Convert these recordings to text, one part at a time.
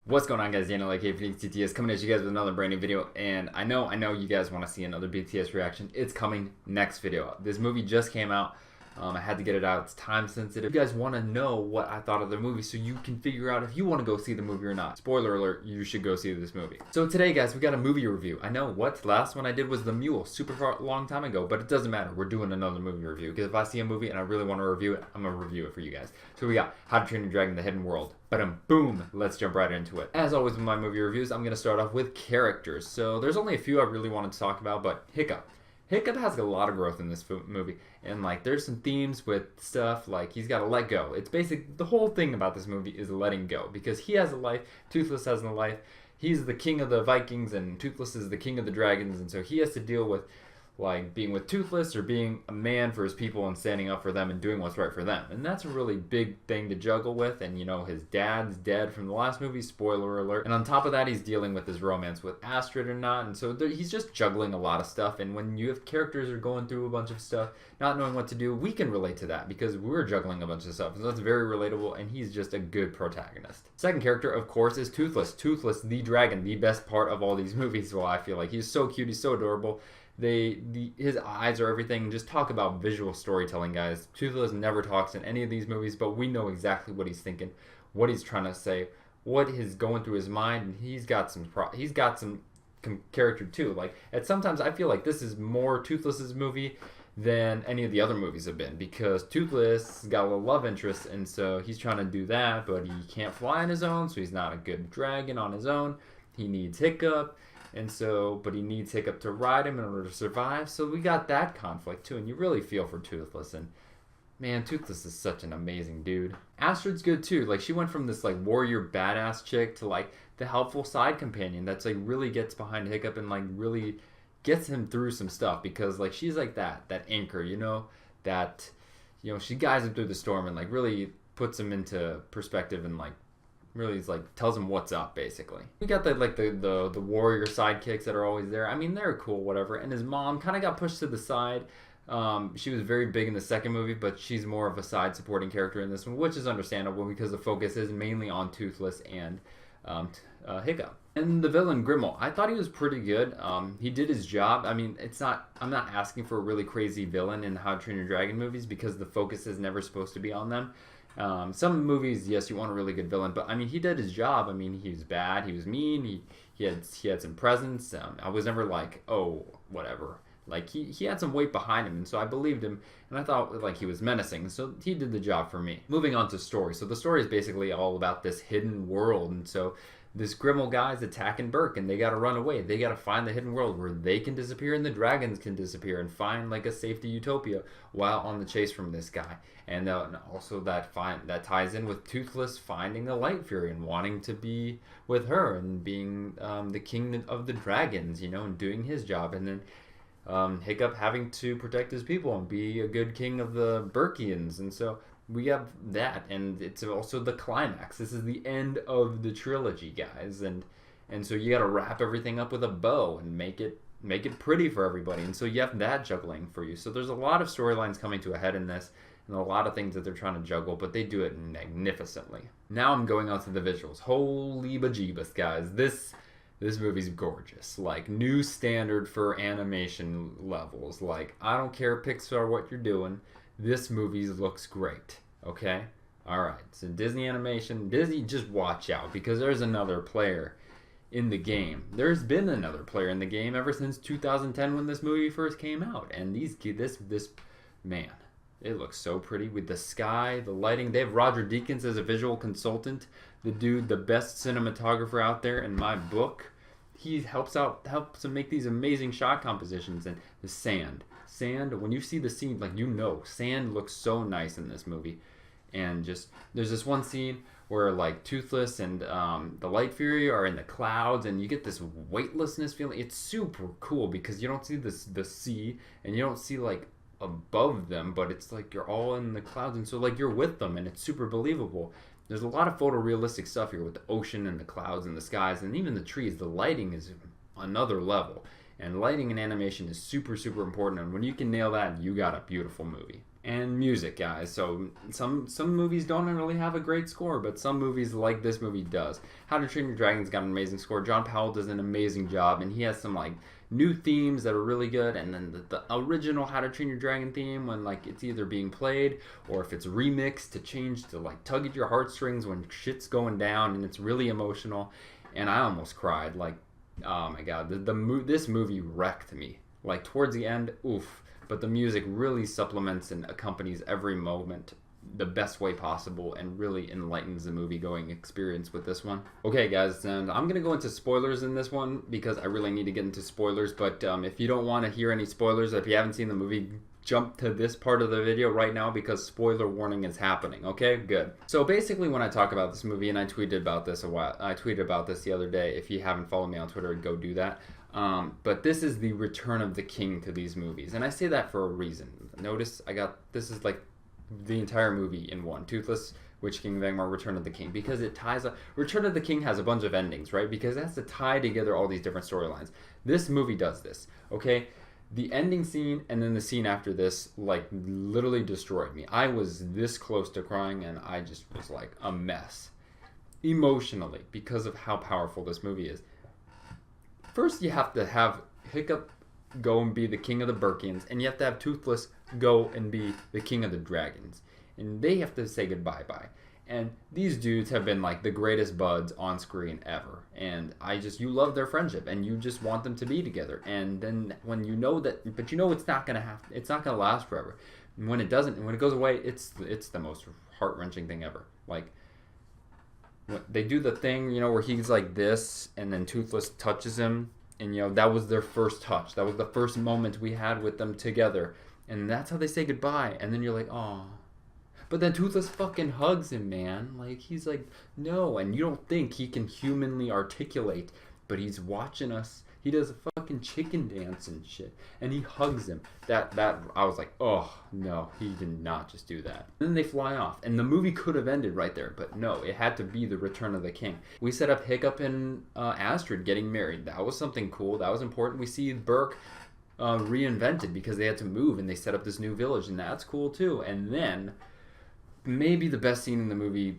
What's going on, guys? Daniel aka Httyd is coming at you guys with another brand new video, and I know you guys want to see another BTS reaction. It's coming next video. This movie just came out. I had to get it out. It's time sensitive. You guys want to know what I thought of the movie so you can figure out if you want to go see the movie or not. Spoiler alert, you should go see this movie. So today, guys, we got a movie review. I know what last one I did was The Mule, long time ago, but it doesn't matter. We're doing another movie review because if I see a movie and I really want to review it, I'm going to review it for you guys. So we got How to Train Your Dragon: The Hidden World. Boom, let's jump right into it. As always with my movie reviews, I'm going to start off with characters. So there's only a few I really wanted to talk about, but Hiccup has a lot of growth in this movie, and like there's some themes with stuff like he's got to let go. It's basic. The whole thing about this movie is letting go because he has a life, Toothless has a life. He's the king of the Vikings, and Toothless is the king of the dragons, and so he has to deal with like being with Toothless or being a man for his people and standing up for them and doing what's right for them. And that's a really big thing to juggle with. And you know, his dad's dead from the last movie, spoiler alert. And on top of that, he's dealing with his romance with Astrid or not. And so he's just juggling a lot of stuff. And when you have characters who are going through a bunch of stuff, not knowing what to do, we can relate to that because we're juggling a bunch of stuff. So that's very relatable, and he's just a good protagonist. Second character, of course, is Toothless. Toothless, the dragon, the best part of all these movies. Well, I feel like he's so cute, he's so adorable. His eyes are everything. Just talk about visual storytelling, guys. Toothless never talks in any of these movies, but we know exactly what he's thinking, what he's trying to say, what is going through his mind, and he's got some character too. Like sometimes I feel like this is more Toothless's movie than any of the other movies have been because Toothless got a little love interest, and so he's trying to do that, but he can't fly on his own, so he's not a good dragon on his own. He needs Hiccup. And so, but he needs Hiccup to ride him in order to survive. So we got that conflict too, and you really feel for Toothless. And man, Toothless is such an amazing dude. Astrid's good too. Like she went from this like warrior badass chick to like the helpful side companion that's like really gets behind Hiccup and like really gets him through some stuff because like she's like that anchor, you know, that she guides him through the storm and like really puts him into perspective and like really is like tells him what's up basically. We got the warrior sidekicks that are always there. I mean, they're cool, whatever. And his mom kind of got pushed to the side. She was very big in the second movie, but she's more of a side supporting character in this one, which is understandable because the focus is mainly on Toothless and Hiccup. And the villain Grimmel, I thought he was pretty good. He did his job. I mean, I'm not asking for a really crazy villain in How to Train Your Dragon movies because the focus is never supposed to be on them. Some movies, yes, you want a really good villain, but I mean, he did his job. I mean, he was bad, he was mean, he had some presence. I was never like, oh, whatever. Like he had some weight behind him, and so I believed him, and I thought like he was menacing. So he did the job for me. Moving on to story. So the story is basically all about this hidden world, and so this Grimmel guy's attacking Burke, and they gotta run away. They gotta find the hidden world where they can disappear and the dragons can disappear and find like a safety utopia while on the chase from this guy. And also that ties in with Toothless finding the Light Fury and wanting to be with her and being the king of the dragons, and doing his job. And then Hiccup having to protect his people and be a good king of the Burkians. And so we have that, and it's also the climax. This is the end of the trilogy, guys, and so you got to wrap everything up with a bow and make it pretty for everybody. And so you have that juggling for you. So there's a lot of storylines coming to a head in this, and a lot of things that they're trying to juggle, but they do it magnificently. Now I'm going on to the visuals. Holy bejeebus, guys! This movie's gorgeous. Like new standard for animation levels. Like I don't care, Pixar, what you're doing. This movie looks great, okay? Alright, so Disney Animation, Disney, just watch out because there's another player in the game. There's been another player in the game ever since 2010 when this movie first came out. And this man, it looks so pretty with the sky, the lighting. They have Roger Deakins as a visual consultant. The dude, the best cinematographer out there in my book. He helps to make these amazing shot compositions. And the sand, when you see the scene, like sand looks so nice in this movie. And just there's this one scene where like Toothless and the Light Fury are in the clouds, and you get this weightlessness feeling. It's super cool because you don't see the sea, and you don't see like above them, but it's like you're all in the clouds, and so like you're with them, and it's super believable. There's a lot of photorealistic stuff here with the ocean and the clouds and the skies and even the trees. The lighting is another level. And lighting and animation is super, super important. And when you can nail that, you got a beautiful movie. and music, guys. So some movies don't really have a great score, but some movies like this movie does. How to Train Your Dragon's got an amazing score. John Powell does an amazing job, and he has some like new themes that are really good. And then the original How to Train Your Dragon theme, when like it's either being played or if it's remixed to change to like tug at your heartstrings when shit's going down, and it's really emotional. And I almost cried. Like, oh my god, this movie wrecked me. Like towards the end, oof. But the music really supplements and accompanies every moment the best way possible and really enlightens the movie-going experience with this one. Okay, guys, and I'm going to go into spoilers in this one because I really need to get into spoilers. But if you don't want to hear any spoilers, if you haven't seen the movie, jump to this part of the video right now because spoiler warning is happening. Okay, good. So basically, when I talk about this movie, and I tweeted about this the other day. If you haven't followed me on Twitter, go do that. But this is the return of the king to these movies, and I say that for a reason. Notice this is like the entire movie in one. Toothless, Witch King, Vangmar, Return of the King, because it ties up. Return of the King has a bunch of endings, right? Because it has to tie together all these different storylines. This movie does this, okay? The ending scene and then the scene after this, like, literally destroyed me. I was this close to crying, and I just was like a mess emotionally because of how powerful this movie is. First, you have to have Hiccup go and be the king of the Burkians, and you have to have Toothless go and be the king of the dragons. And they have to say goodbye-bye. And these dudes have been like the greatest buds on screen ever. And you love their friendship, and you just want them to be together. And then when you know that, but you know it's not gonna last forever. And when it doesn't, when it goes away, it's the most heart-wrenching thing ever. Like, they do the thing, you know, where he's like this, and then Toothless touches him, and, you know, that was their first touch. That was the first moment we had with them together, and that's how they say goodbye. And then you're like, oh. But then Toothless fucking hugs him, man. Like, he's like, no, and you don't think he can humanly articulate, but he's watching us. He does a fucking chicken dance and shit, and he hugs him. That I was like, oh no, he did not just do that. And then they fly off, and the movie could have ended right there, but no, it had to be the return of the king. We set up Hiccup and Astrid getting married. That was something cool. That was important. We see Burke reinvented because they had to move, and they set up this new village, and that's cool too. And then maybe the best scene in the movie,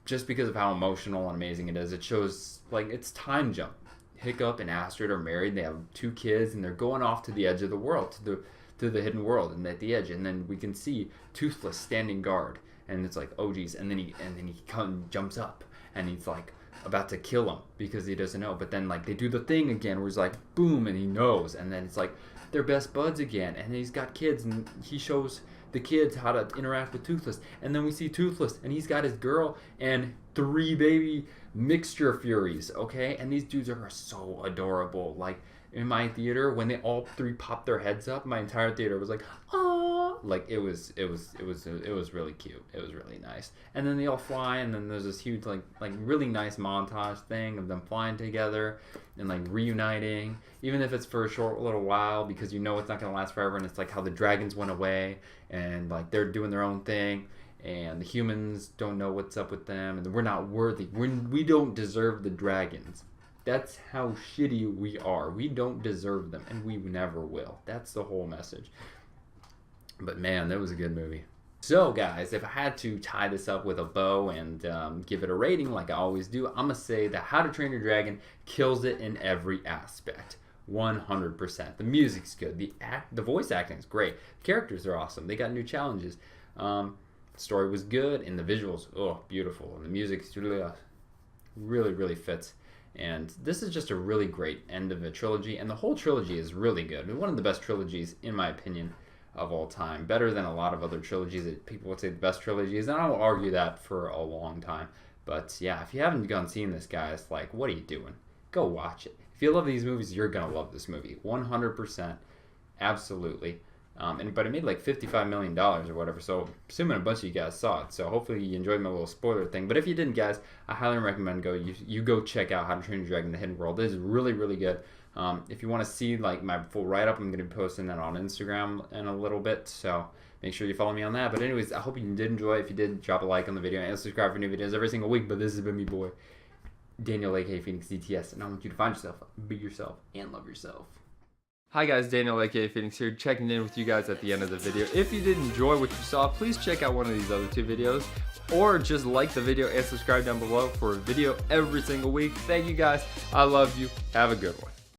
just because of how emotional and amazing it is, it shows like it's time jump. Hiccup and Astrid are married. They have 2 kids, and they're going off to the edge of the world, to the hidden world, and at the edge. And then we can see Toothless standing guard, and it's like, oh geez. And then he jumps up, and he's like about to kill him because he doesn't know. But then like they do the thing again, where he's like boom, and he knows. And then it's like they're best buds again, and he's got kids, and he shows the kids how to interact with Toothless. And then we see Toothless, and he's got his girl and 3 baby mixture furies, okay? And these dudes are so adorable. Like, in my theater, when they all 3 popped their heads up, my entire theater was like, oh, like it was really cute. It was really nice. And then they all fly, and then there's this huge like really nice montage thing of them flying together and like reuniting, even if it's for a short little while, because you know it's not gonna last forever. And it's like how the dragons went away, and like they're doing their own thing, and the humans don't know what's up with them, and we're not worthy. We don't deserve the dragons. That's how shitty we are. We don't deserve them, and we never will. That's the whole message. But man, that was a good movie. So guys, if I had to tie this up with a bow and give it a rating like I always do, I'm going to say that How to Train Your Dragon kills it in every aspect. 100%. The music's good. The voice acting is great. The characters are awesome. They got new challenges. The story was good, and the visuals, oh, beautiful. And the music's really fits. And this is just a really great end of a trilogy, and the whole trilogy is really good. One of the best trilogies, in my opinion, of all time. Better than a lot of other trilogies that people would say the best trilogies, and I will argue that for a long time. But yeah, if you haven't gone seen this, guys, like, what are you doing? Go watch it. If you love these movies, you're gonna love this movie. 100%. Absolutely. But it made like $55 million or whatever, so assuming a bunch of you guys saw it. So hopefully you enjoyed my little spoiler thing. But if you didn't, guys, I highly recommend you go check out How to Train Your Dragon: The Hidden World. This is really good. If you want to see like my full write-up, I'm going to be posting that on Instagram in a little bit, so make sure you follow me on that. But anyways, I hope you did enjoy. If you did, drop a like on the video and subscribe for new videos every single week. But this has been me, boy, Daniel, aka Phoenix DTS, and I want you to find yourself, be yourself, and love yourself. Hi guys, Daniel aka Phoenix here, checking in with you guys at the end of the video. If you did enjoy what you saw, please check out one of these other 2 videos, or just like the video and subscribe down below for a video every single week. Thank you guys, I love you, have a good one.